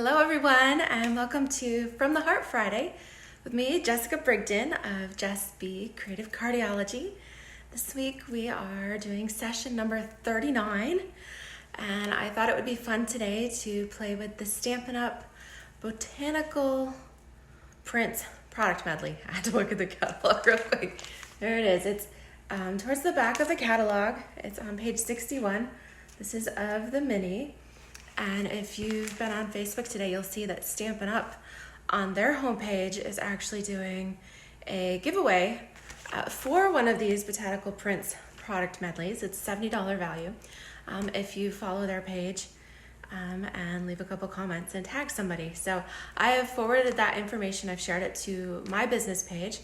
Hello everyone, and welcome to From the Heart Friday with me, Jessica Brigden of Jess B Creative Cardiology. This week we are doing session number 39, and I thought it would be fun today to play with the Stampin' Up! Botanical Prints product medley. I had to look at the catalog real quick. There it is. It's towards the back of the catalog. It's on page 61. This is of the mini. And if you've been on Facebook today, you'll see that Stampin' Up! On their homepage is actually doing a giveaway for one of these Botanical Prints product medleys. It's $70 value if you follow their page and leave a couple comments and tag somebody. So I have forwarded that information. I've shared it to my business page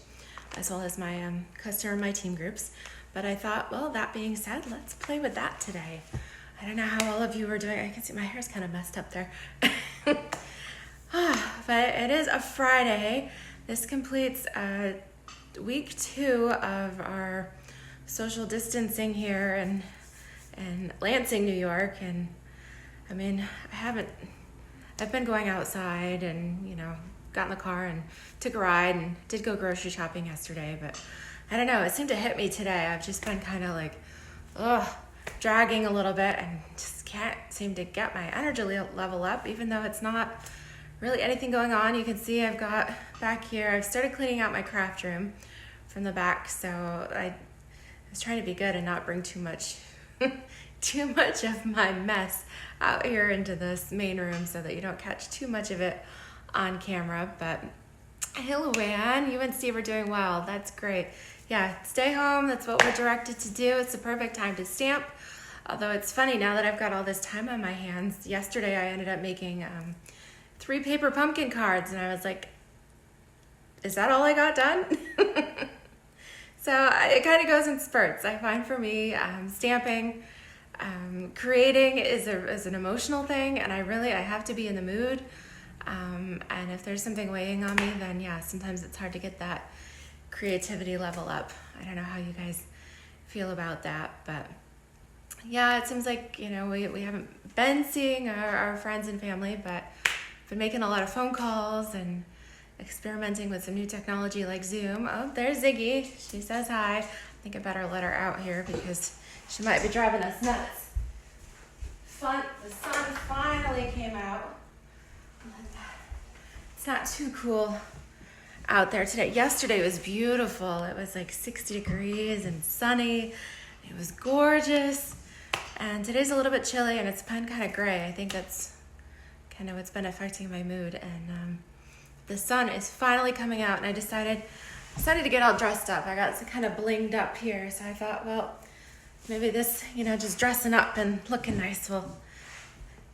as well as my customer and my team groups. But I thought, well, that being said, let's play with that today. I don't know how all of you are doing. I can see my hair's kind of messed up there. But it is a Friday. This completes week 2 of our social distancing here in Lansing, New York. And I mean, I've been going outside and, got in the car and took a ride and did go grocery shopping yesterday. But I don't know, it seemed to hit me today. I've just been kind of like, dragging a little bit and just can't seem to get my energy level up, even though it's not really anything going on. You can see I've got back here, I've started cleaning out my craft room from the back, so I was trying to be good and not bring too much of my mess out here into this main room so that you don't catch too much of it on camera. But hello, Ann, you and Steve are doing well. That's great. Yeah, stay home. That's what we're directed to do. It's the perfect time to stamp. Although it's funny, now that I've got all this time on my hands, yesterday I ended up making 3 paper pumpkin cards, and I was like, is that all I got done? So it kind of goes in spurts. I find for me, stamping, creating is an emotional thing, and I have to be in the mood. And if there's something weighing on me, then yeah, sometimes it's hard to get that creativity level up. I don't know how you guys feel about that, but yeah, it seems like, we haven't been seeing our friends and family, but been making a lot of phone calls and experimenting with some new technology like Zoom. Oh, there's Ziggy. She says hi. I think I better let her out here because she might be driving us nuts. The sun finally came out. It's not too cool out there today. Yesterday was beautiful. It was like 60 degrees and sunny. It was gorgeous. And today's a little bit chilly and it's been kind of gray. I think that's kind of what's been affecting my mood. And the sun is finally coming out, and I decided to get all dressed up. I got kind of blinged up here, so I thought, well, maybe this, just dressing up and looking nice will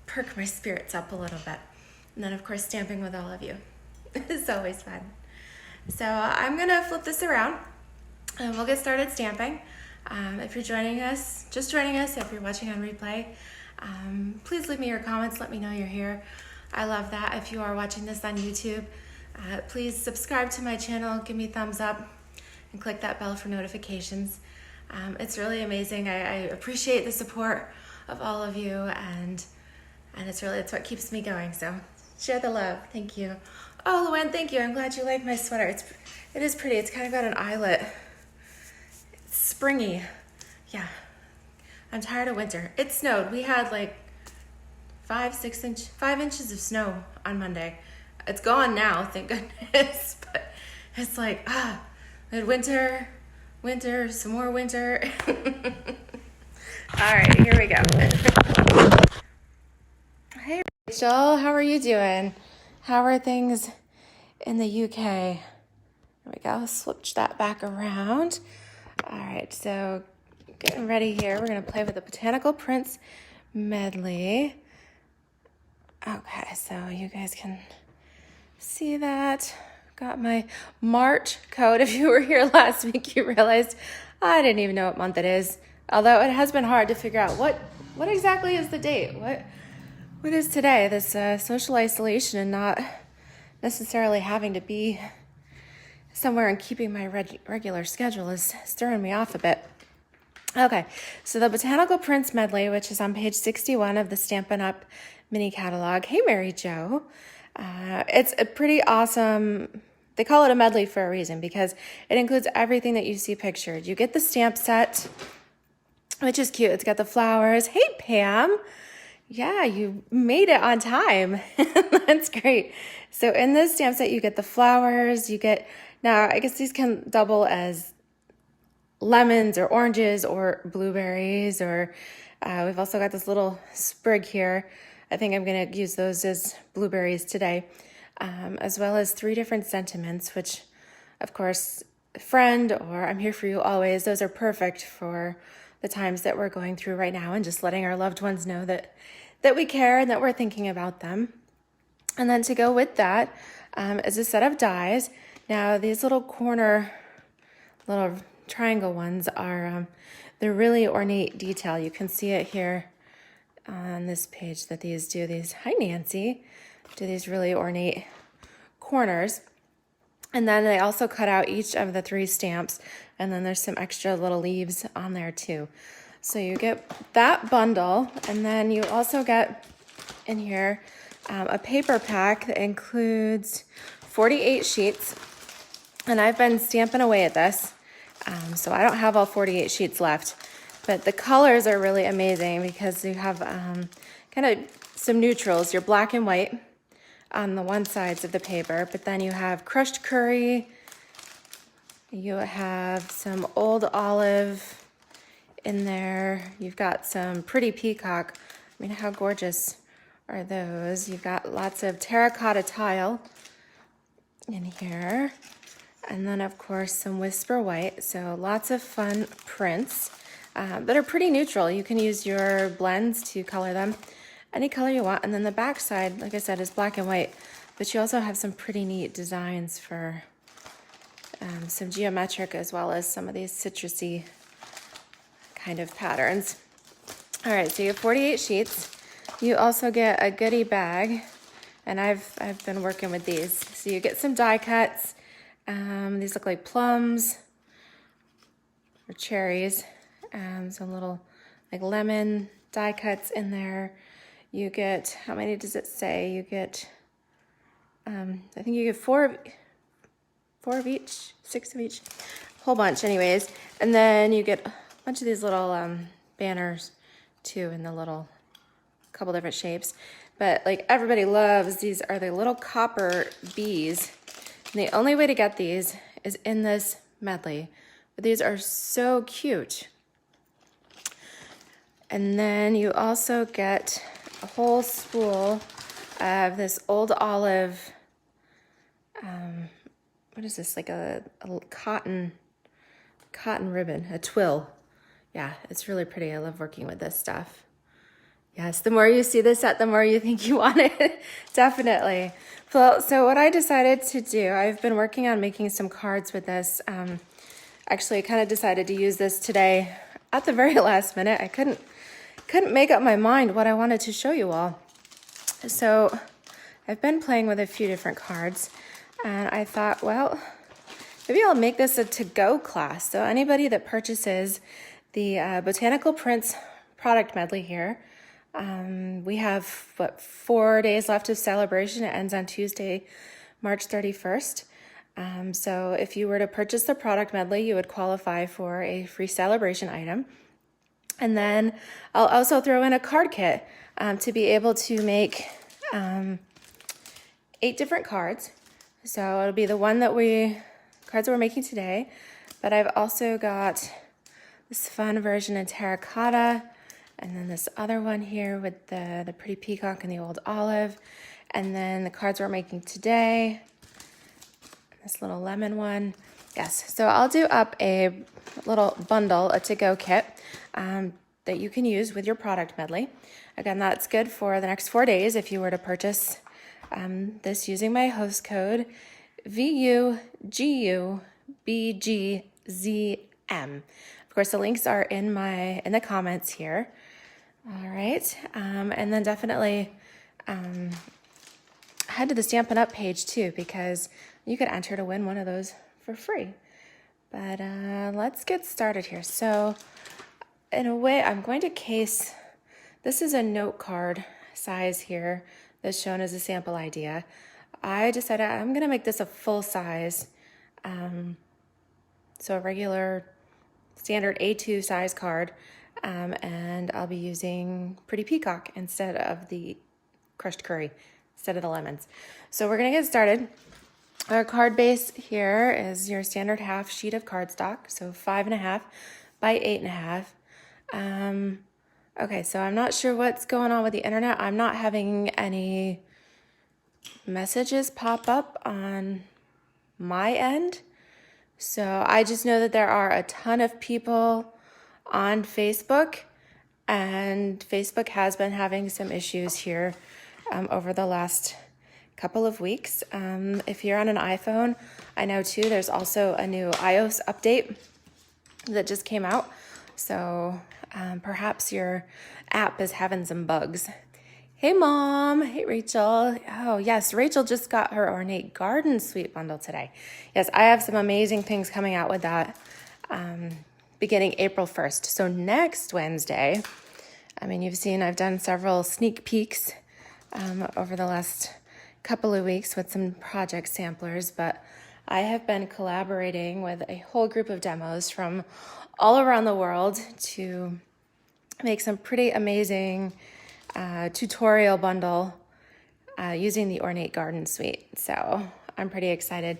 perk my spirits up a little bit. And then, of course, stamping with all of you. It's always fun. So I'm going to flip this around and we'll get started stamping. If you're just joining us, if you're watching on replay, please leave me your comments. Let me know you're here. I love that. If you are watching this on YouTube, please subscribe to my channel, give me a thumbs up, and click that bell for notifications. It's really amazing. I appreciate the support of all of you, and it's what keeps me going. So share the love. Thank you. Oh, Luann, thank you. I'm glad you like my sweater. It is pretty. It's kind of got an eyelet. It's springy. Yeah. I'm tired of winter. It snowed. We had like 5 inches of snow on Monday. It's gone now, thank goodness. But it's like, we had winter, some more winter. All right, here we go. Hey, Rachel, how are you doing? How are things in the UK? There we go. Switch that back around. All right, so getting ready here. We're going to play with the Botanical Prints medley. Okay, so you guys can see that. Got my March code. If you were here last week, you realized I didn't even know what month it is. Although it has been hard to figure out what exactly is the date. What is today? This social isolation and not necessarily having to be somewhere and keeping my regular schedule is stirring me off a bit. Okay, so the Botanical Prints medley, which is on page 61 of the Stampin' Up! mini catalog. Hey, Mary Jo. It's a pretty awesome, they call it a medley for a reason because it includes everything that you see pictured. You get the stamp set, which is cute. It's got the flowers. Hey, Pam. Yeah, you made it on time. That's great. So in this stamp set, you get the flowers. You get, now I guess these can double as lemons or oranges or blueberries, or we've also got this little sprig here. I think I'm going to use those as blueberries today, as well as 3 different sentiments, which, of course, friend or I'm here for you always. Those are perfect for the times that we're going through right now, and just letting our loved ones know that we care and that we're thinking about them. And then to go with that is a set of dies. Now these little corner, little triangle ones are they're really ornate detail. You can see it here on this page that these do these. Hi, Nancy. Do these really ornate corners. And then they also cut out each of the 3 stamps, and then there's some extra little leaves on there too. So you get that bundle, and then you also get in here a paper pack that includes 48 sheets, and I've been stamping away at this, so I don't have all 48 sheets left, but the colors are really amazing because you have kind of some neutrals, your black and white on the one sides of the paper, but then you have crushed curry, you have some old olive in there, you've got some pretty peacock. I mean, how gorgeous are those? You've got lots of terracotta tile in here, and then of course some whisper white, so lots of fun prints that are pretty neutral. You can use your blends to color them any color you want. And then the back side, like I said, is black and white, but you also have some pretty neat designs for some geometric as well as some of these citrusy kind of patterns. All right, so you have 48 sheets. You also get a goodie bag, and I've been working with these. So you get some die cuts. These look like plums or cherries. Some little like lemon die cuts in there. You get, how many does it say? You get, I think you get 4 of each, 6 of each, a whole bunch anyways. And then you get a bunch of these little banners too in the little, couple different shapes. But like everybody loves, these are the little copper bees. And the only way to get these is in this medley. But these are so cute. And then you also get a whole spool of this old olive, what is this, like a cotton ribbon, a twill. Yeah, it's really pretty. I love working with this stuff. Yes, the more you see this set, the more you think you want it. Definitely. Well, so what I decided to do, I've been working on making some cards with this. Actually, I kind of decided to use this today at the very last minute. I couldn't make up my mind what I wanted to show you all. So I've been playing with a few different cards, and I thought, well, maybe I'll make this a to-go class. So anybody that purchases the Botanical Prints product medley here, we have, 4 days left of celebration. It ends on Tuesday, March 31st. So if you were to purchase the product medley, you would qualify for a free celebration item. And then I'll also throw in a card kit to be able to make 8 different cards. So it'll be the one that cards that we're making today, but I've also got this fun version in terracotta, and then this other one here with the pretty peacock and the old olive, and then the cards we're making today, this little lemon one. Yes, so I'll do up a little bundle, a to-go kit that you can use with your product medley. Again, that's good for the next 4 days if you were to purchase this using my host code VUGUBGZM. Of course, the links are in the comments here. All right, and then definitely head to the Stampin' Up page too, because you could enter to win one of those for free. But let's get started here. So in a way, I'm going to case, this is a note card size here that's shown as a sample idea. I decided I'm going to make this a full size, so a regular standard A2 size card, and I'll be using Pretty Peacock instead of the crushed curry, instead of the lemons. So we're going to get started. Our card base here is your standard half sheet of cardstock, so 5.5 by 8.5. Okay, so I'm not sure what's going on with the internet. I'm not having any messages pop up on my end. So I just know that there are a ton of people on Facebook, and Facebook has been having some issues here over the last couple of weeks. If you're on an iPhone, I know too, there's also a new iOS update that just came out. So perhaps your app is having some bugs. Hey Mom, hey Rachel. Oh yes, Rachel just got her Ornate Garden Suite bundle today. Yes, I have some amazing things coming out with that beginning April 1st. So next Wednesday, I mean, you've seen I've done several sneak peeks over the last couple of weeks with some project samplers, but I have been collaborating with a whole group of demos from all around the world to make some pretty amazing tutorial bundle using the Ornate Garden Suite. So I'm pretty excited.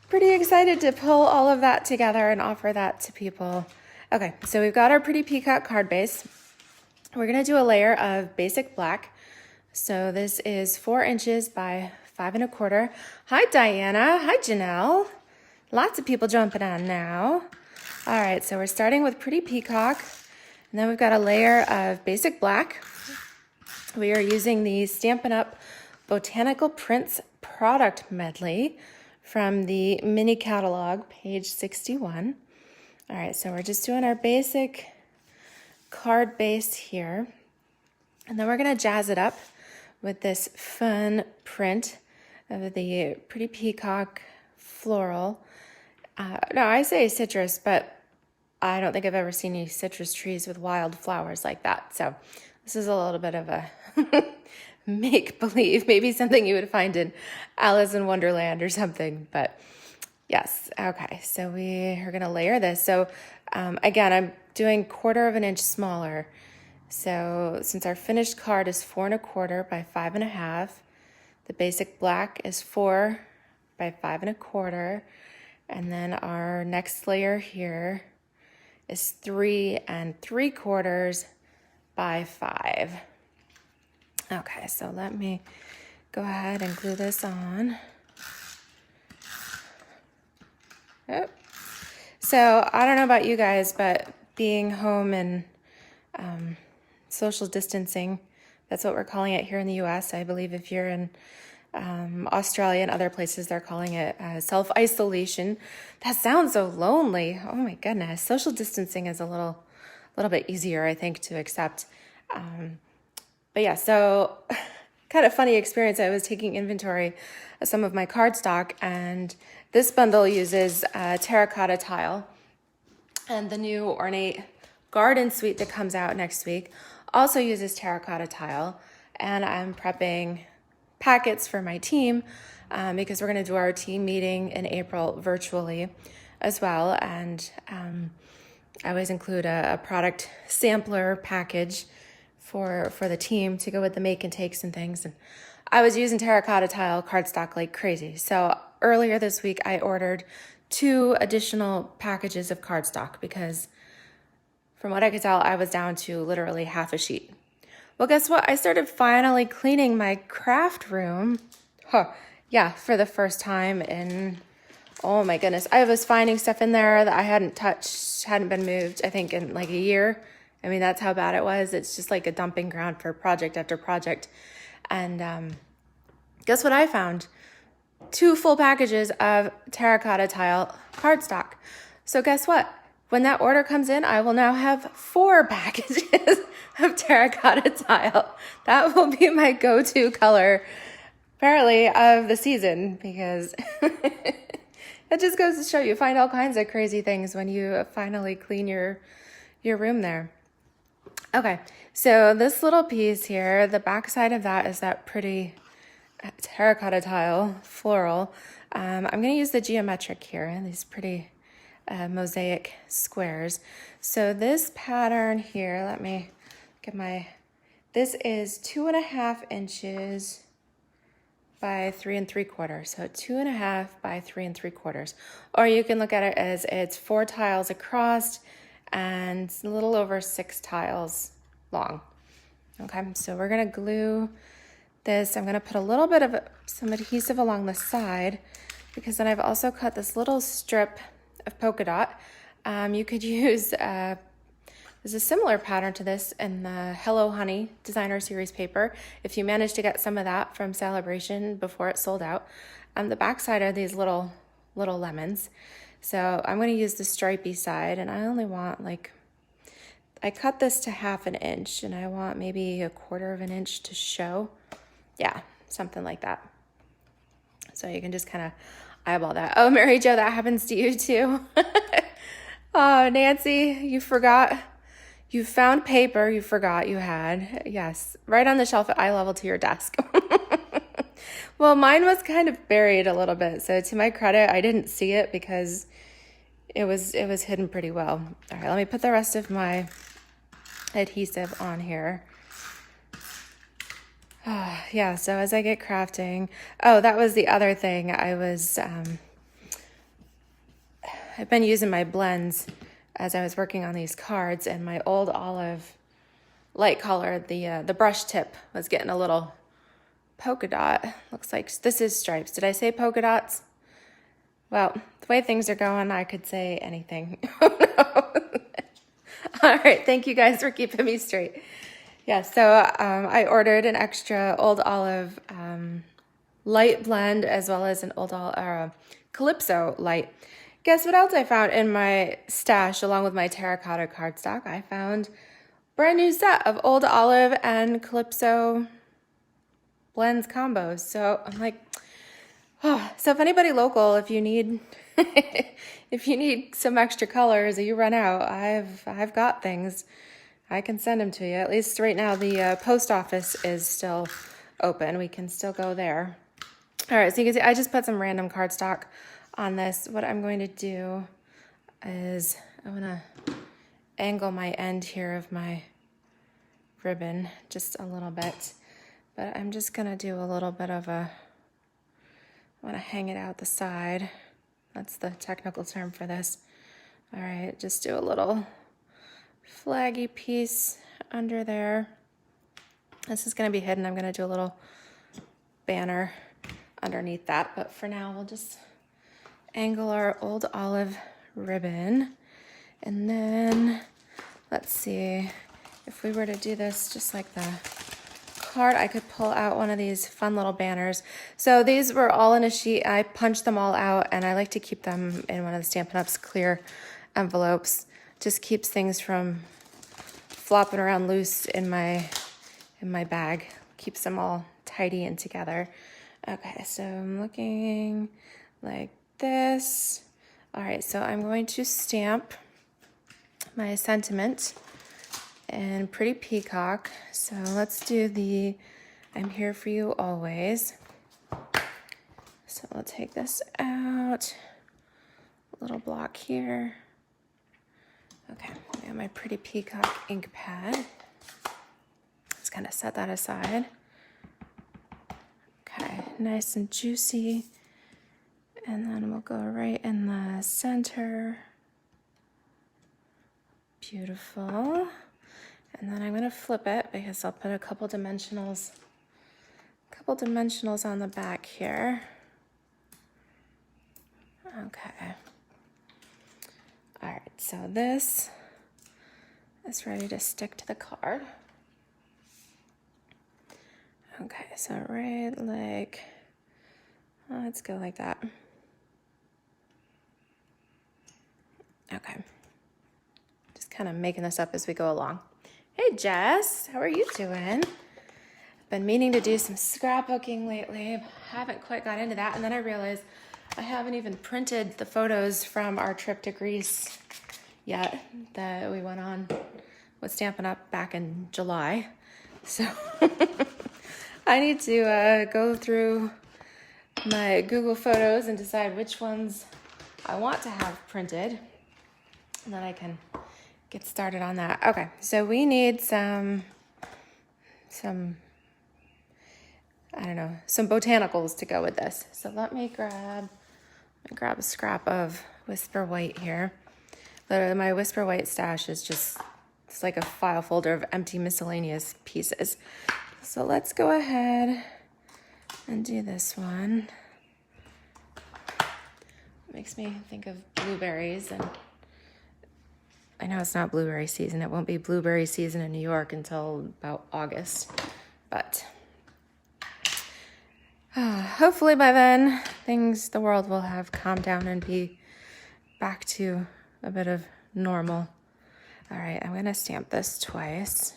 Pretty excited to pull all of that together and offer that to people. Okay, so we've got our Pretty Peacock card base. We're gonna do a layer of basic black. So this is 4 inches by 5.25. Hi Diana, hi Janelle. Lots of people jumping on now. All right, so we're starting with Pretty Peacock. And then we've got a layer of basic black. We are using the Stampin' Up! Botanical Prints product medley from the mini catalog, page 61. All right, so we're just doing our basic card base here. And then we're gonna jazz it up with this fun print of the Pretty Peacock floral. No, I say citrus, but I don't think I've ever seen any citrus trees with wild flowers like that. So this is a little bit of a make-believe, maybe something you would find in Alice in Wonderland or something. But yes, okay, so we are gonna layer this. So again, I'm doing 1/4 inch smaller. So since our finished card is 4.25 by 5.5, the basic black is 4 by 5.25, and then our next layer here is 3.75 by 5. Okay, so let me go ahead and glue this on. Yep. So I don't know about you guys, but being home and social distancing, that's what we're calling it here in the US. I believe if you're in Australia and other places, they're calling it self-isolation. That sounds so lonely. Oh my goodness. Social distancing is a little bit easier, I think, to accept. But yeah, so kind of funny experience. I was taking inventory of some of my cardstock, and this bundle uses terracotta tile. And the new Ornate Garden Suite that comes out next week also uses terracotta tile. And I'm prepping packets for my team because we're going to do our team meeting in April virtually as well. And I always include a product sampler package for the team to go with the make and takes and things. And I was using terracotta tile cardstock like crazy. So earlier this week, I ordered 2 additional packages of cardstock because from what I could tell, I was down to literally half a sheet. Well, guess what? I started finally cleaning my craft room. Yeah, for the first time in, oh my goodness. I was finding stuff in there that I hadn't touched, hadn't been moved, I think in like a year. I mean, that's how bad it was. It's just like a dumping ground for project after project. And guess what I found? 2 full packages of terracotta tile cardstock. So guess what? When that order comes in, I will now have 4 packages of terracotta tile. That will be my go-to color, apparently, of the season, because it just goes to show you find all kinds of crazy things when you finally clean your room there. Okay, so this little piece here, the back side of that is that pretty terracotta tile floral. I'm going to use the geometric here, these pretty mosaic squares. So this pattern here, let me get this is 2.5 inches by 3 3/4. So 2.5 by 3 3/4. Or you can look at it as it's 4 tiles across and a little over 6 tiles long. Okay, so we're gonna glue this. I'm gonna put a little bit of some adhesive along the side because then I've also cut this little strip of polka dot. You could use, there's a similar pattern to this in the Hello Honey Designer Series paper. If you manage to get some of that from Sale A Bration before it sold out. The back side are these little lemons. So I'm going to use the stripy side, and I only want I cut this to 1/2 inch, and I want maybe 1/4 inch to show. Yeah, something like that. So you can just kind of eyeball that. Oh, Mary Jo, that happens to you too. Oh, Nancy, you forgot. You found paper you forgot you had. Yes, right on the shelf at eye level to your desk. Well, mine was kind of buried a little bit. So to my credit, I didn't see it because it was hidden pretty well. All right, let me put the rest of my adhesive on here. Yeah, so as I get crafting, oh, that was the other thing. I've been using my blends as I was working on these cards, and my old olive light color, the brush tip was getting a little polka dot. Looks like this is stripes. Did I say polka dots? Well, the way things are going, I could say anything. All right, thank you guys for keeping me straight. Yeah, so I ordered an extra old olive light blend as well as an old Calypso light. Guess what else I found in my stash along with my terracotta cardstock? I found a brand new set of old olive and Calypso blends combos. So I'm like, oh, so if anybody local, if you need if you need some extra colors or you run out, I've got things. I can send them to you. At least right now the post office is still open. We can still go there. All right, so you can see I just put some random cardstock on this. What I'm going to do is I'm going to angle my end here of my ribbon just a little bit. But I'm just going to do a little bit of I want to hang it out the side. That's the technical term for this. All right, just do a little flaggy piece under there. This is going to be hidden. I'm going to do a little banner underneath that. But for now, we'll just angle our old olive ribbon. And then, let's see, if we were to do this just like the card, I could pull out one of these fun little banners. So these were all in a sheet. I punched them all out, and I like to keep them in one of the Stampin' Up's clear envelopes. Just keeps things from flopping around loose in my bag. Keeps them all tidy and together. Okay, so I'm looking like this. All right, so I'm going to stamp my sentiment in Pretty Peacock. So let's do the I'm here for you always. So we'll take this out. A little block here. Okay, I got my Pretty Peacock ink pad. Let's kind of set that aside. Okay, nice and juicy. And then we'll go right in the center. Beautiful. And then I'm going to flip it because I'll put a couple dimensionals on the back here. Okay. All right, so this is ready to stick to the card. Okay, so right like, let's go like that. Okay. Just kind of making this up as we go along. Hey, Jess, how are you doing? I've been meaning to do some scrapbooking lately. Haven't quite got into that. And then I realized I haven't even printed the photos from our trip to Greece yet that we went on with Stampin' Up! Back in July. So I need to go through my Google Photos and decide which ones I want to have printed. And then I can get started on that. Okay, so we need some I don't know, some botanicals to go with this. So let me grab a scrap of Whisper White here. Literally, my Whisper White stash is just, it's like a file folder of empty miscellaneous pieces. So let's go ahead and do this one. Makes me think of blueberries, and I know it's not blueberry season. It won't be blueberry season in New York until about August, but hopefully by then the world will have calmed down and be back to a bit of normal. All right, I'm gonna stamp this twice.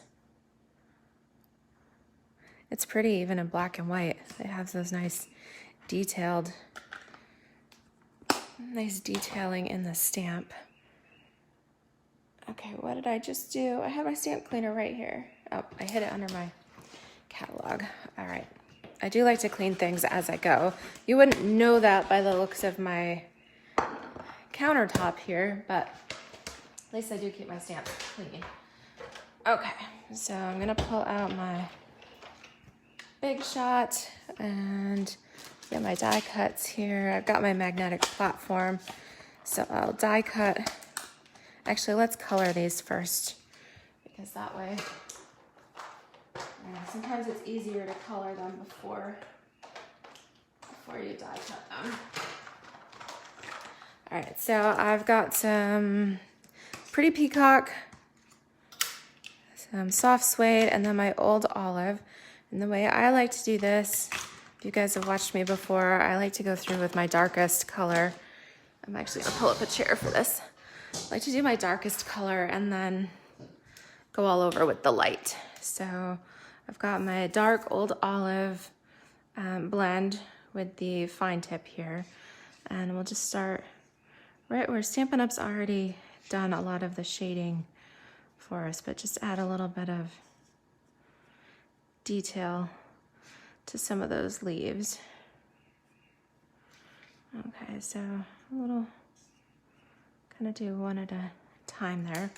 It's pretty even in black and white. It has those nice detailing in the stamp. Okay, what did I just do? I have my stamp cleaner right here. Oh, I hid it under my catalog. All right. I do like to clean things as I go. You wouldn't know that by the looks of my countertop here, but at least I do keep my stamps clean. Okay, so I'm gonna pull out my Big Shot and get my die cuts here. I've got my magnetic platform, so I'll die cut. Actually, let's color these first, because that way, sometimes it's easier to color them before you die cut them. All right, so I've got some Pretty Peacock, some soft suede, and then my old olive. And the way I like to do this, if you guys have watched me before, I like to go through with my darkest color. I'm actually gonna pull up a chair for this. I like to do my darkest color and then go all over with the light. So I've got my dark old olive blend with the fine tip here. And we'll just start right where Stampin' Up's already done a lot of the shading for us, but just add a little bit of detail to some of those leaves. Okay, so a little, kind of do one at a time there.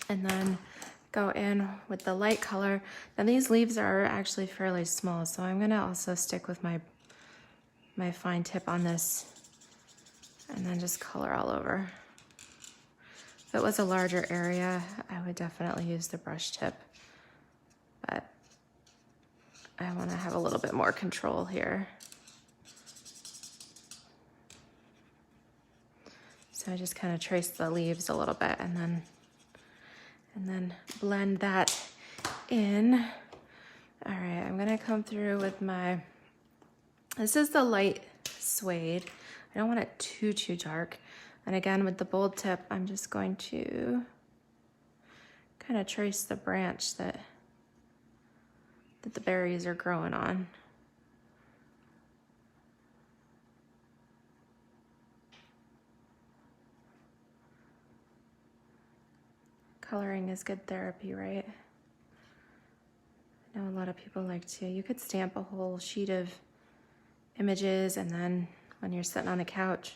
And then go in with the light color. Now these leaves are actually fairly small, so I'm gonna also stick with my fine tip on this and then just color all over. If it was a larger area, I would definitely use the brush tip, but I wanna have a little bit more control here. So I just kind of trace the leaves a little bit and then blend that in. All right, I'm gonna come through with this is the light suede. I don't want it too dark. And again, with the bold tip, I'm just going to kind of trace the branch that the berries are growing on. Coloring is good therapy, right? I know a lot of people like to. You could stamp a whole sheet of images, and then when you're sitting on the couch,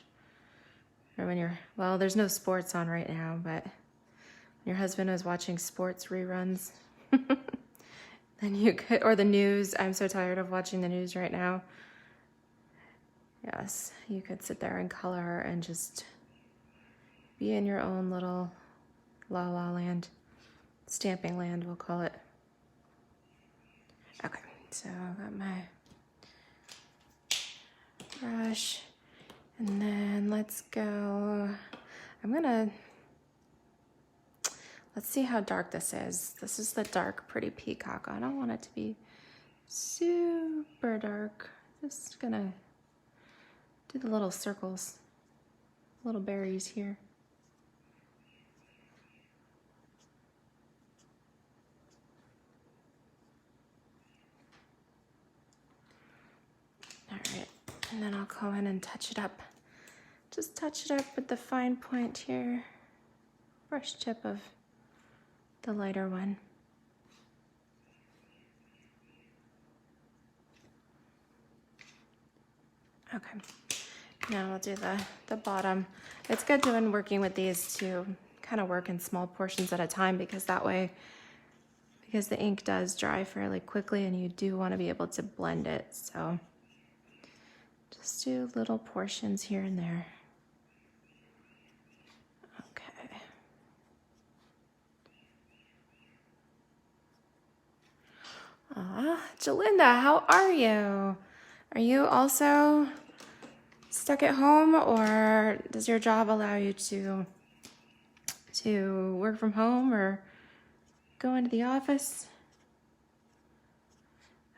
or when well, there's no sports on right now, but when your husband is watching sports reruns, then you could, or the news. I'm so tired of watching the news right now. Yes, you could sit there and color and just be in your own little La La Land, stamping land, we'll call it. Okay, so I've got my brush, and then let's go. Let's see how dark this is. This is the dark Pretty Peacock. I don't want it to be super dark. Just gonna do the little circles, little berries here. All right, and then I'll go in and touch it up. Just touch it up with the fine point here. Brush tip of the lighter one. Okay, now we'll do the bottom. It's good doing working with these to kind of work in small portions at a time, because that way, because the ink does dry fairly quickly and you do want to be able to blend it. So just do little portions here and there. Okay. Jalinda, how are you? Are you also stuck at home, or does your job allow you to work from home or go into the office?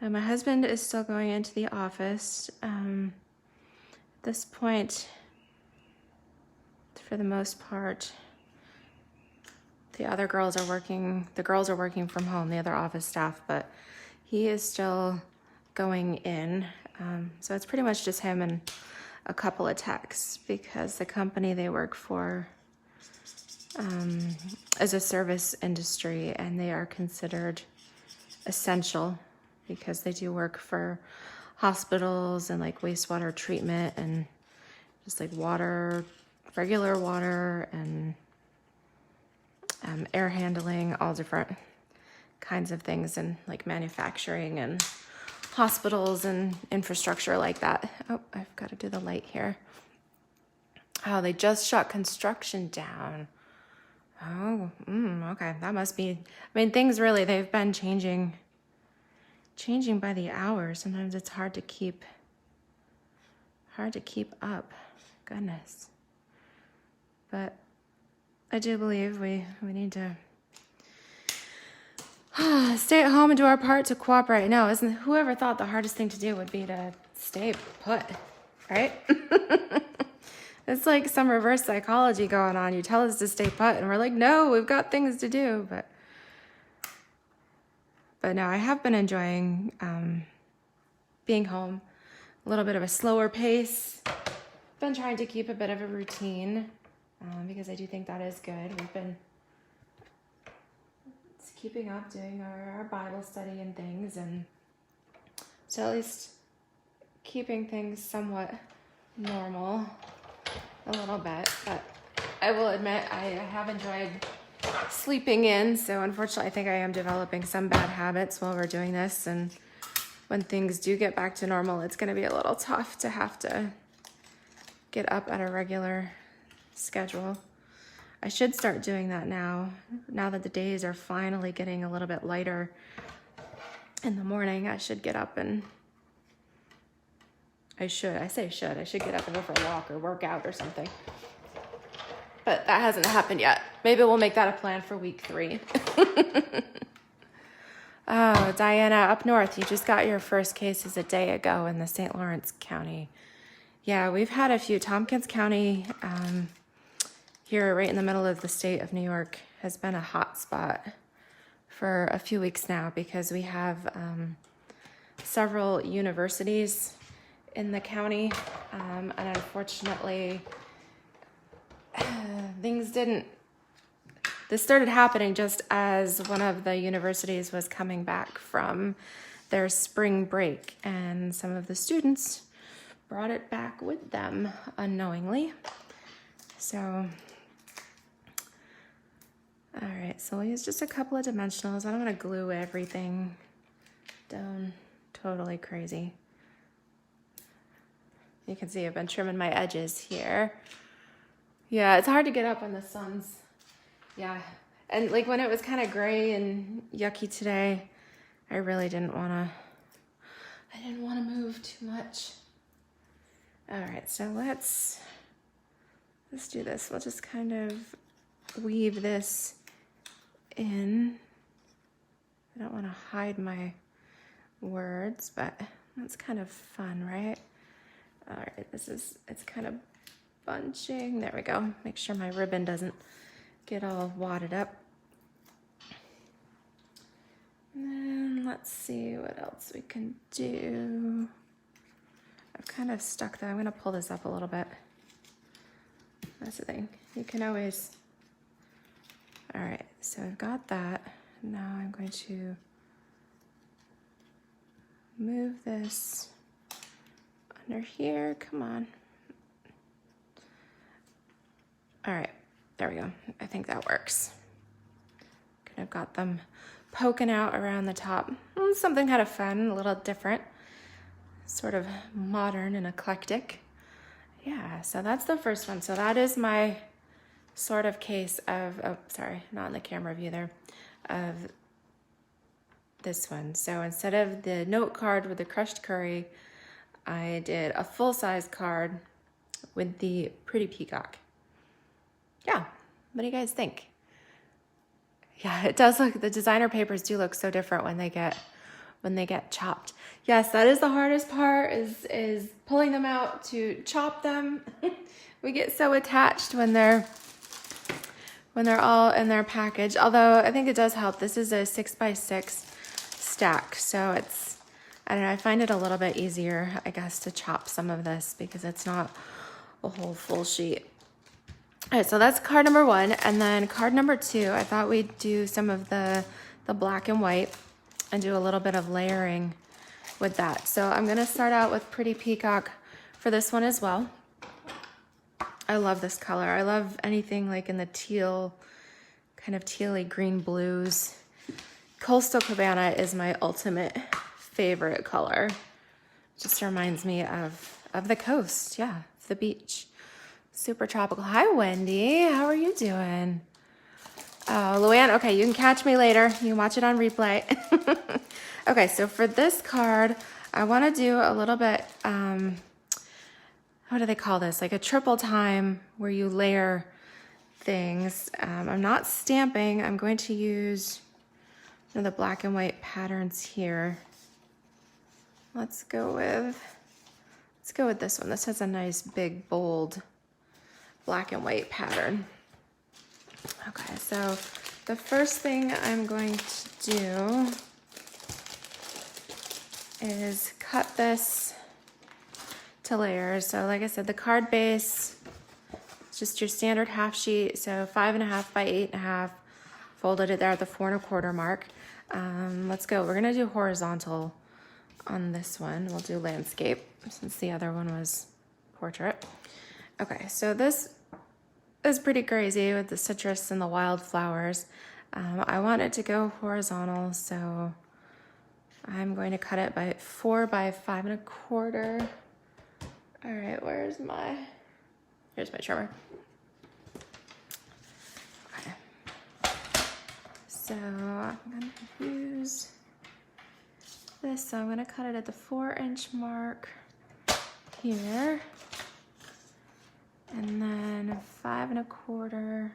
My husband is still going into the office. At this point, for the most part, the girls are working from home, the other office staff, but he is still going in. So it's pretty much just him and a couple of techs, because the company they work for is a service industry, and they are considered essential because they do work for hospitals and like wastewater treatment and just like water, regular water, and air handling, all different kinds of things, and like manufacturing and hospitals and infrastructure like that. Oh, I've got to do the light here. Oh, they just shut construction down. Oh, okay. That must be, I mean, things really, they've been changing by the hour. Sometimes it's hard to keep up. Goodness. But I do believe we need to stay at home and do our part to cooperate. No, whoever thought the hardest thing to do would be to stay put, right? It's like some reverse psychology going on. You tell us to stay put, and we're like, no, we've got things to do. But no, I have been enjoying being home. A little bit of a slower pace. Been trying to keep a bit of a routine because I do think that is good. We've been keeping up, doing our Bible study and things, and so at least keeping things somewhat normal a little bit. But I will admit I have enjoyed sleeping in, so unfortunately I think I am developing some bad habits while we're doing this, and when things do get back to normal, it's going to be a little tough to have to get up at a regular schedule. I should start doing that now that the days are finally getting a little bit lighter in the morning. I should get up and I should get up and go for a walk or work out or something. But that hasn't happened yet. Maybe we'll make that a plan for week 3. Oh, Diana, up north, you just got your first cases a day ago in the St. Lawrence County. Yeah, we've had a few. Tompkins County, here right in the middle of the state of New York, has been a hot spot for a few weeks now, because we have several universities in the county, and unfortunately this started happening just as one of the universities was coming back from their spring break, and some of the students brought it back with them unknowingly. So all right, so we'll use just a couple of dimensionals. I don't want to glue everything down totally crazy. You can see I've been trimming my edges here. Yeah, it's hard to get up when the sun's, yeah. And like when it was kind of gray and yucky today, I really didn't want to move too much. All right, so let's do this. We'll just kind of weave this in. I don't want to hide my words, but that's kind of fun, right? All right, it's kind of bunching. There we go. Make sure my ribbon doesn't get all wadded up. And then let's see what else we can do. I've kind of stuck that. I'm going to pull this up a little bit. That's the thing. You can always... All right, so I've got that. Now I'm going to move this under here. Come on. All right, there we go. I think that works. Kind of got them poking out around the top. Something kind of fun, a little different, sort of modern and eclectic. Yeah, so that's the first one. So that is my sort of case of, oh, sorry, not in the camera view there, of this one. So instead of the note card with the crushed curry, I did a full-size card with the pretty peacock. Yeah, what do you guys think? Yeah, it does look, the designer papers do look so different when they get chopped. Yes, that is the hardest part, is pulling them out to chop them. We get so attached when they're all in their package. Although I think it does help. This is a 6x6 stack, so it's, I don't know, I find it a little bit easier, I guess, to chop some of this because it's not a whole full sheet. All right, so that's card number one. And then card number two, I thought we'd do some of the black and white and do a little bit of layering with that. So I'm gonna start out with Pretty Peacock for this one as well. I love this color. I love anything like in the teal, kind of tealy green blues. Coastal Cabana is my ultimate favorite color. Just reminds me of the coast, yeah, the beach. Super tropical. Hi, Wendy. How are you doing? Oh, Luann, okay, you can catch me later. You can watch it on replay. Okay, so for this card, I want to do a little bit, what do they call this? Like a triple time where you layer things. I'm not stamping. I'm going to use one of the black and white patterns here. Let's go with this one. This has a nice big bold black and white pattern. Okay, so the first thing I'm going to do is cut this to layers. So like I said, the card base, it's just your standard half sheet. So 5.5 by 8.5, folded it there at the 4 1/4 mark. Let's go. We're gonna do horizontal on this one. We'll do landscape since the other one was portrait. Okay, so this is pretty crazy with the citrus and the wildflowers. I want it to go horizontal, so I'm going to cut it by 4 by 5 1/4. All right, here's my trimmer. Okay. So I'm gonna use this, so I'm gonna cut it at the 4-inch mark here. And then 5 1/4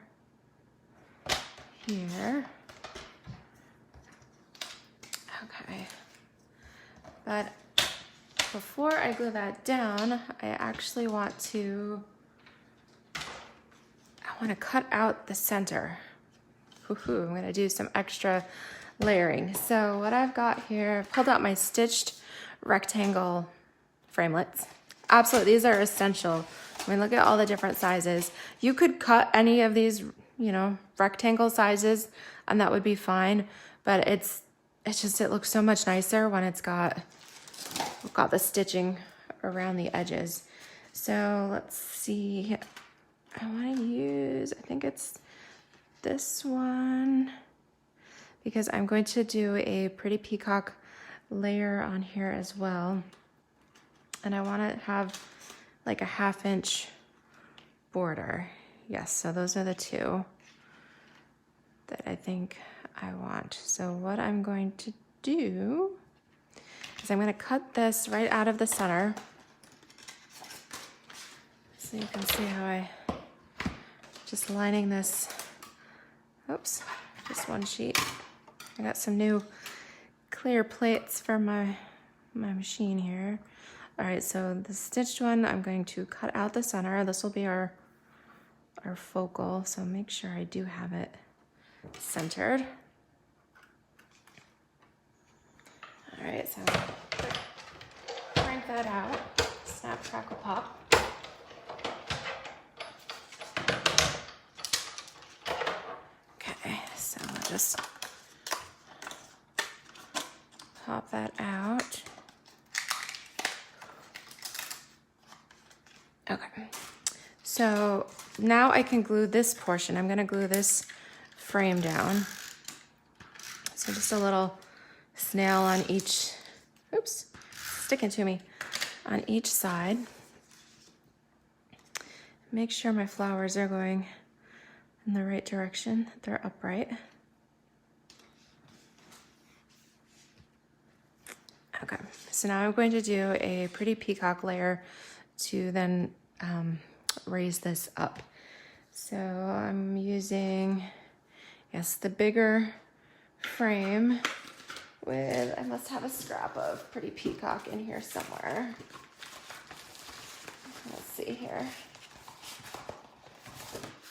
here. Okay. But before I glue that down, I actually want to cut out the center. Woohoo, I'm gonna do some extra layering. So what I've got here, I've pulled out my stitched rectangle framelits. Absolutely, these are essential. I mean, look at all the different sizes. You could cut any of these, you know, rectangle sizes, and that would be fine. But it looks so much nicer when we've got the stitching around the edges. So let's see. I want to use, I think it's this one, because I'm going to do a Pretty Peacock layer on here as well. And I want to have like a 1/2-inch border. Yes, so those are the two that I think I want. So what I'm going to do is I'm going to cut this right out of the center. So you can see how I just lining this, oops, just one sheet. I got some new clear plates for my machine here. All right, so the stitched one, I'm going to cut out the center. This will be our focal, so make sure I do have it centered. All right, so crank that out. Snap, crackle, pop. Okay, so just pop that out. Okay, so now I can glue this portion. I'm gonna glue this frame down. So just a little snail on each, oops, sticking to me, on each side. Make sure my flowers are going in the right direction, they're upright. Okay, so now I'm going to do a pretty peacock layer to then raise this up. So I'm using, yes, the bigger frame with, I must have a scrap of pretty peacock in here somewhere. Let's see here.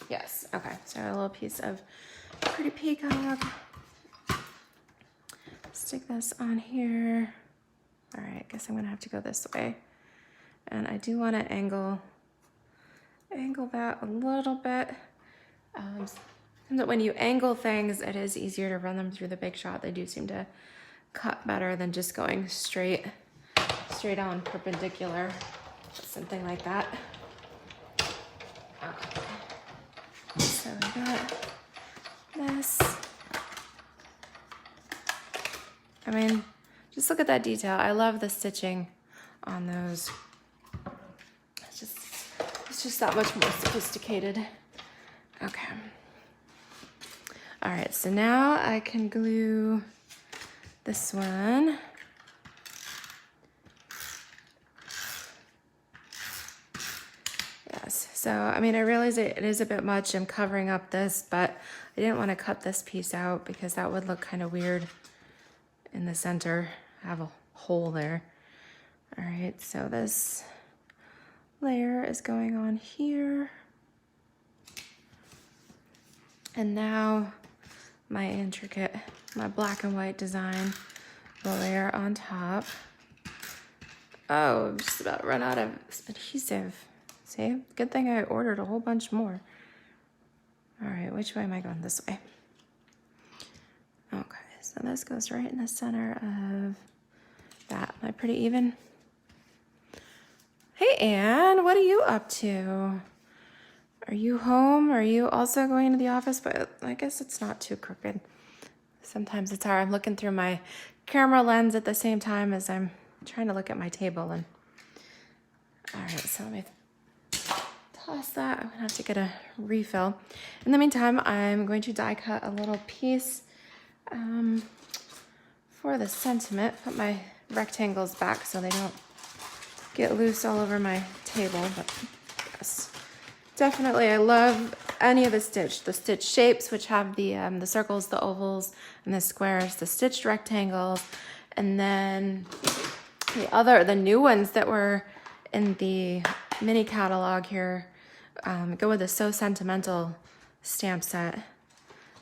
Yes, okay, so a little piece of pretty peacock. Stick this on here. All right, I guess I'm gonna have to go this way. And I do wanna angle that a little bit. When you angle things, it is easier to run them through the Big Shot. They do seem to cut better than just going straight on perpendicular, something like that. Okay. So we got this. I mean, just look at that detail. I love the stitching on those. It's just that much more sophisticated. Okay. All right, so now I can glue this one. Yes, so I mean, I realize it is a bit much. I'm covering up this, but I didn't want to cut this piece out because that would look kind of weird in the center. I have a hole there. All right, so this layer is going on here. And now my intricate, my black and white design will layer on top. Oh, I'm just about run out of adhesive. See, good thing I ordered a whole bunch more. All right, which way am I going? This way. Okay, so this goes right in the center of that. Am I pretty even? Hey, Anne, what are you up to? Are you home? Are you also going to the office? But I guess it's not too crooked. Sometimes it's hard. I'm looking through my camera lens at the same time as I'm trying to look at my table. And all right, so let me toss that. I'm gonna have to get a refill. In the meantime, I'm going to die cut a little piece for the sentiment. Put my rectangles back so they don't get loose all over my table. But yes, definitely, I love any of the stitch shapes, which have the circles, the ovals, and the squares, the stitched rectangles, and then the new ones that were in the mini catalog here go with the So Sentimental stamp set.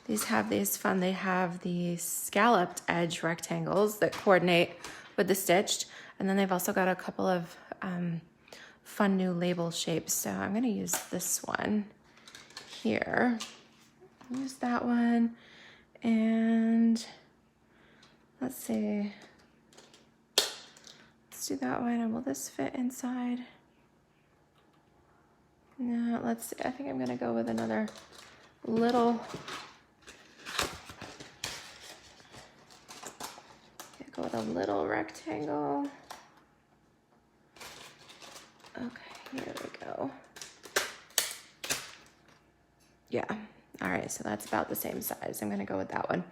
These have these fun, they have the scalloped edge rectangles that coordinate with the stitched, and then they've also got a couple of fun new label shapes. So I'm gonna use this one here. Use that one, and let's see. Let's do that one, and will this fit inside? No, let's see. I think I'm gonna go with another little, go with a little rectangle. Okay, here we go. Yeah, all right, so that's about the same size. I'm gonna go with that one.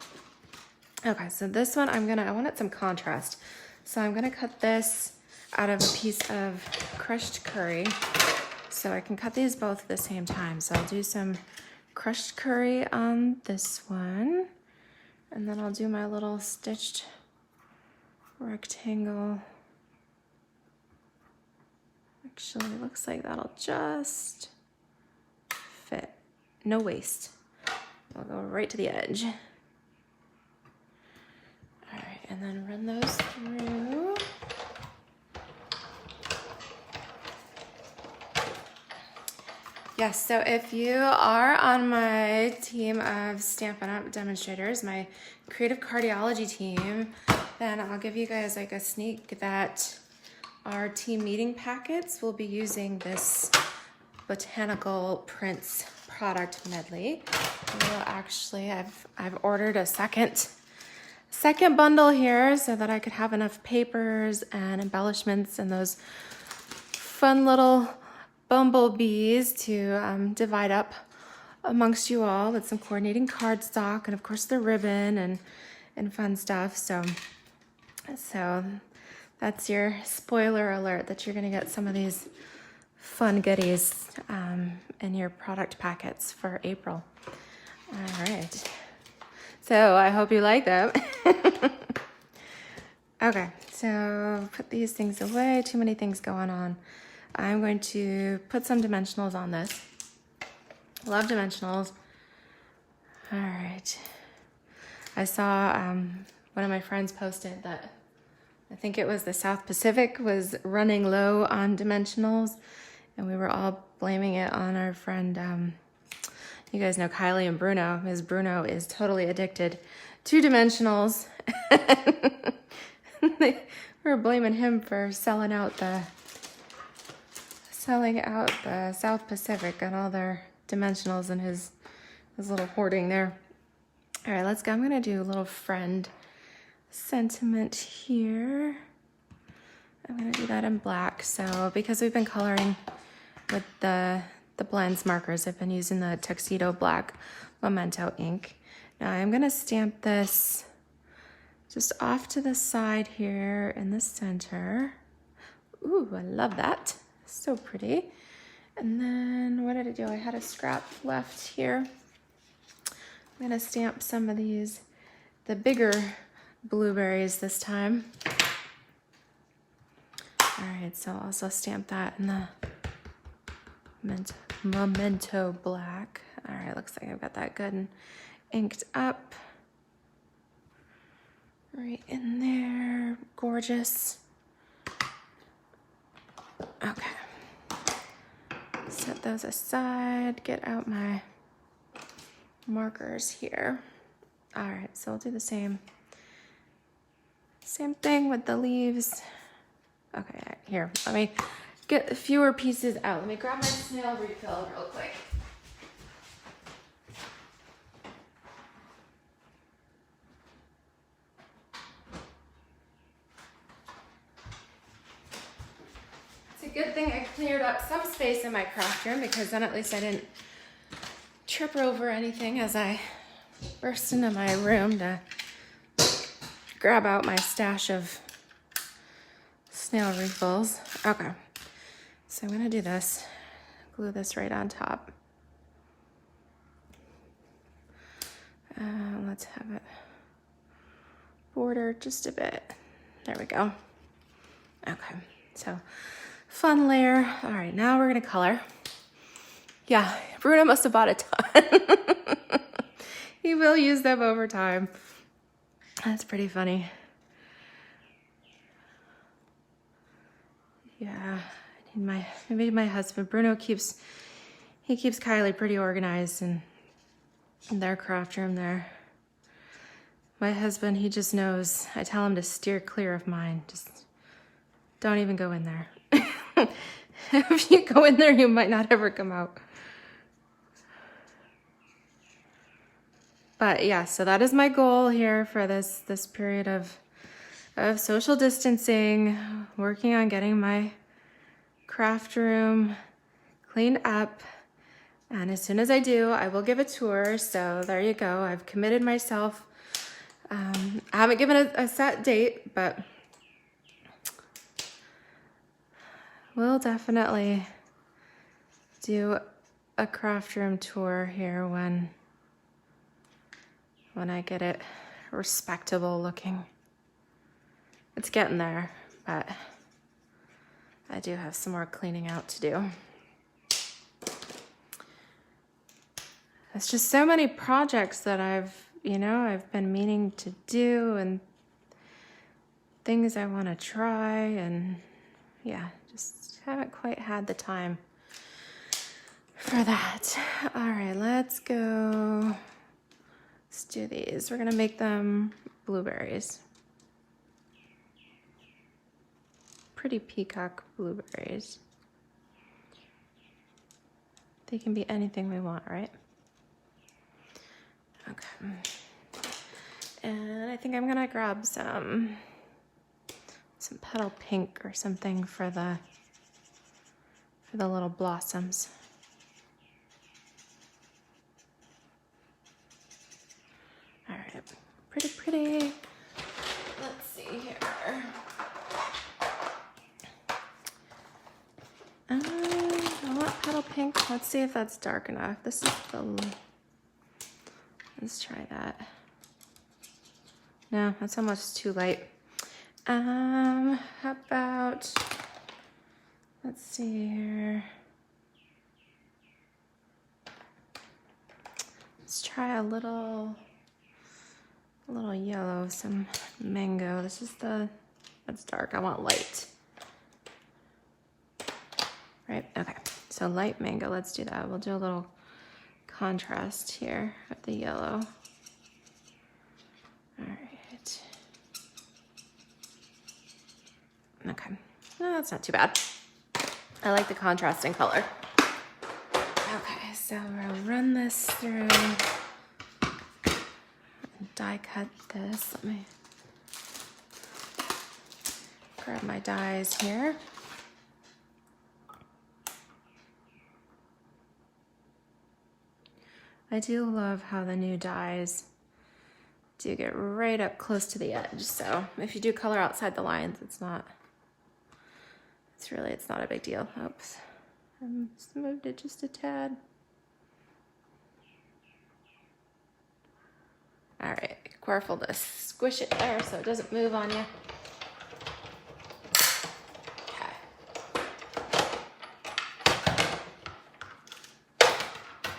Okay, so this one I wanted some contrast. So I'm gonna cut this out of a piece of crushed curry. So I can cut these both at the same time. So I'll do some crushed curry on this one, and then I'll do my little stitched rectangle. Actually, it looks like that'll just fit. No waste. I'll go right to the edge. All right, and then run those through. Yes, so if you are on my team of Stampin' Up demonstrators, my creative cardiology team, then I'll give you guys like a sneak that our team meeting packets will be using this Botanical Prints product medley. We'll actually, I've ordered a second bundle here so that I could have enough papers and embellishments and those fun little bumblebees to divide up amongst you all with some coordinating cardstock and of course the ribbon and fun stuff. So that's your spoiler alert that you're gonna get some of these fun goodies in your product packets for April. All right, so I hope you like them. Okay, so put these things away, too many things going on. I'm going to put some dimensionals on this. Love dimensionals. All right. I saw one of my friends posted that I think it was the South Pacific was running low on dimensionals, and we were all blaming it on our friend, you guys know Kylie and Bruno. Ms. Bruno is totally addicted to dimensionals. They were blaming him for selling out the South Pacific and all their dimensionals and his little hoarding there. All right, let's go. I'm gonna do a little friend sentiment here. I'm gonna do that in black. So because we've been coloring with the blends markers, I've been using the Tuxedo Black Memento ink. Now I'm gonna stamp this just off to the side here in the center. Ooh, I love that. So pretty. And then what did I do? I had a scrap left here. I'm gonna stamp some of these, the bigger blueberries this time. All right, so I'll also stamp that in the Memento Black. All right, looks like I've got that good and inked up. Right in there, gorgeous. Okay, set those aside, get out my markers here. All right, so I'll do the same thing with the leaves. Okay, here, let me get fewer pieces out. Let me grab my snail refill real quick. Good thing I cleared up some space in my craft room, because then at least I didn't trip over anything as I burst into my room to grab out my stash of snail refills. Okay, so I'm gonna do this, glue this right on top. Let's have it border just a bit. There we go. Okay, so fun layer. All right, now we're gonna color. Yeah, Bruno must have bought a ton. He will use them over time. That's pretty funny. Yeah, maybe my husband, Bruno keeps Kylie pretty organized in their craft room there. My husband, he just knows, I tell him to steer clear of mine. Just don't even go in there. If you go in there, you might not ever come out. But yeah, so that is my goal here for this period of social distancing, working on getting my craft room cleaned up. And as soon as I do, I will give a tour. So there you go. I've committed myself. I haven't given a set date, but we'll definitely do a craft room tour here when I get it respectable looking. It's getting there, but I do have some more cleaning out to do. It's just so many projects that I've been meaning to do, and things I want to try, and yeah, just haven't quite had the time for that. All right, let's go. Let's do these. We're gonna make them blueberries. Pretty peacock blueberries. They can be anything we want, right? Okay. And I think I'm gonna grab some petal pink or something for the little blossoms. All right, pretty, pretty. Let's see here. I want petal pink. Let's see if that's dark enough. This is let's try that. No, that's almost too light. How about, let's see here. Let's try a little yellow, some mango. This is that's dark. I want light. Right, okay. So light mango, let's do that. We'll do a little contrast here with the yellow. All right. Okay, no, that's not too bad. I like the contrasting color. Okay, so we'll run this through and die cut this. Let me grab my dies here. I do love how the new dies do get right up close to the edge. So if you do color outside the lines, it's not a big deal. Oops, I just moved it just a tad. All right, careful to squish it there so it doesn't move on you.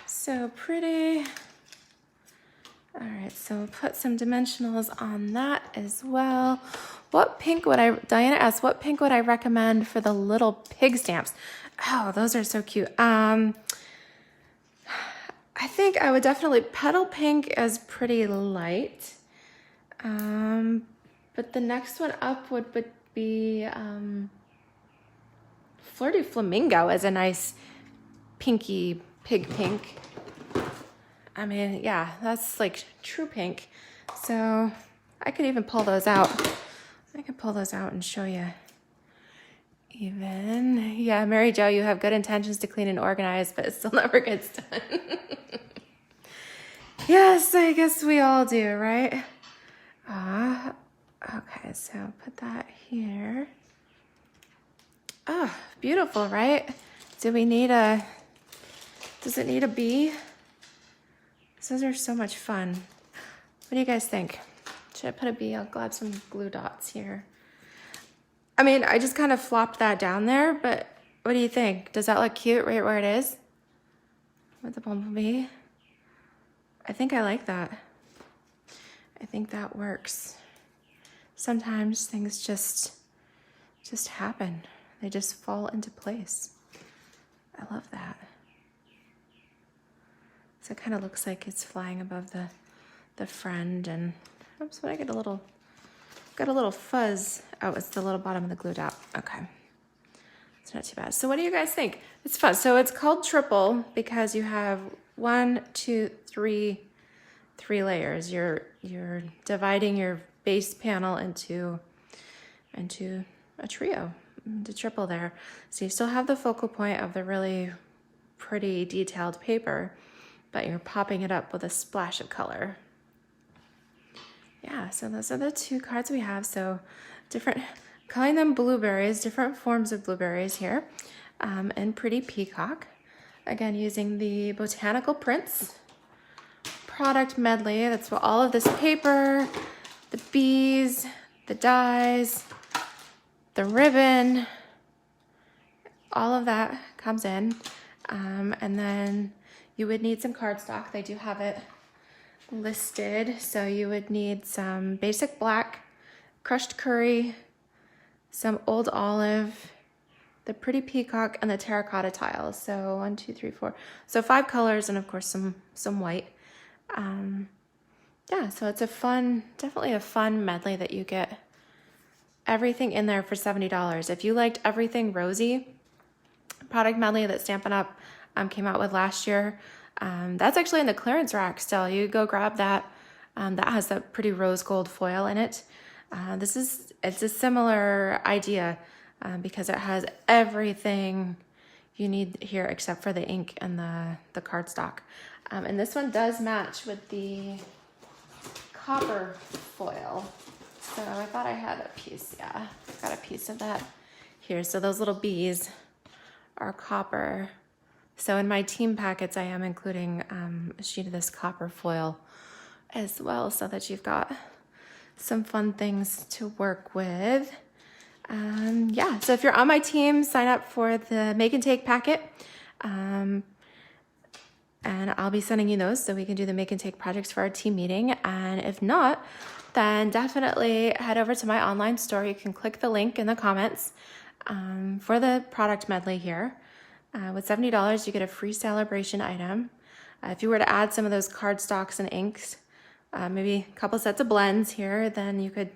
So pretty. All right, so put some dimensionals on that as well. What pink would Diana asked, what pink would I recommend for the little pig stamps? Oh, those are so cute. I think I would definitely, petal pink is pretty light. But the next one up would be Flirty Flamingo is a nice pinky pig pink. I mean, yeah, that's like true pink. So I could even pull those out. I could pull those out and show you. Even, yeah, Mary Jo, you have good intentions to clean and organize, but it still never gets done. Yes, I guess we all do, right? Okay, so put that here. Oh, beautiful, right? Does it need a bee? Those are so much fun. What do you guys think? Should I put a bee? I'll grab some glue dots here. I mean, I just kind of flopped that down there, but what do you think? Does that look cute right where it is? With the bumblebee? I think I like that. I think that works. Sometimes things just happen. They just fall into place. I love that. So it kind of looks like it's flying above the friend, and oops, but I got a little fuzz. Oh, it's the little bottom of the glue dot. Okay, it's not too bad. So what do you guys think? It's fun. So it's called triple because you have 1, 2, 3 layers. You're dividing your base panel into a trio, into triple there. So you still have the focal point of the really pretty detailed paper, but you're popping it up with a splash of color. Yeah, so those are the 2 cards we have. So different, calling them blueberries, different forms of blueberries here, and Pretty Peacock. Again, using the Botanical prints, product Medley. That's what all of this paper, the bees, the dies, the ribbon, all of that comes in. And then you would need some cardstock. They do have it listed. So you would need some basic black, crushed curry, some old olive, the pretty peacock, and the terracotta tiles. So 1, 2, 3, 4. So 5 colors, and of course some white. Yeah, so it's definitely a fun medley that you get everything in there for $70. If you liked everything rosy, product medley that Stampin' Up! Came out with last year, that's actually in the clearance rack still. You go grab that. That has that pretty rose gold foil in it. It's a similar idea because it has everything you need here except for the ink and the cardstock. And this one does match with the copper foil. So I thought I had a piece, yeah. I've got a piece of that here. So those little bees are copper. So in my team packets, I am including a sheet of this copper foil as well, so that you've got some fun things to work with. Yeah, so if you're on my team, sign up for the Make and Take packet. And I'll be sending you those so we can do the Make and Take projects for our team meeting. And if not, then definitely head over to my online store. You can click the link in the comments for the product medley here. With $70, you get a free Sale A Bration item. If you were to add some of those cardstocks and inks, maybe a couple sets of blends here, then you could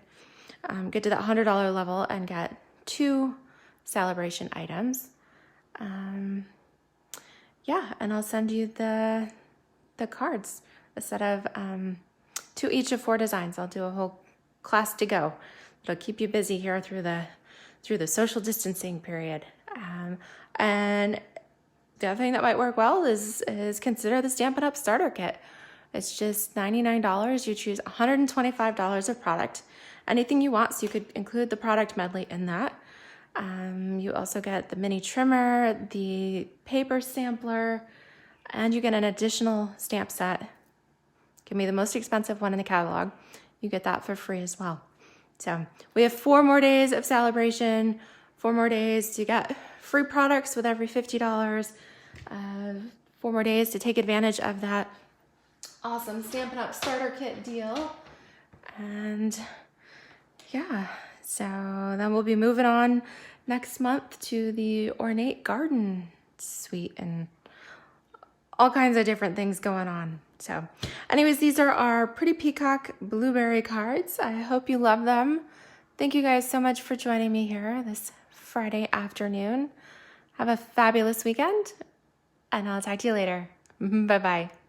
get to that $100 level and get 2 Sale A Bration items. Yeah, and I'll send you the cards, a set of 2 each of 4 designs. I'll do a whole class to go. It'll keep you busy here through the social distancing period. And the other thing that might work well is consider the Stampin' Up! Starter Kit. It's just $99. You choose $125 of product, anything you want, so you could include the product medley in that. You also get the mini trimmer, the paper sampler, and you get an additional stamp set. Give me the most expensive one in the catalog. You get that for free as well. So we have 4 more days of celebration, 4 more days to get free products with every $50, 4 more days to take advantage of that awesome Stampin' Up! Starter Kit deal. And yeah, so then we'll be moving on next month to the Ornate Garden Suite and all kinds of different things going on. So anyways, these are our Pretty Peacock Blueberry cards. I hope you love them. Thank you guys so much for joining me here this Friday afternoon. Have a fabulous weekend, and I'll talk to you later. Bye-bye.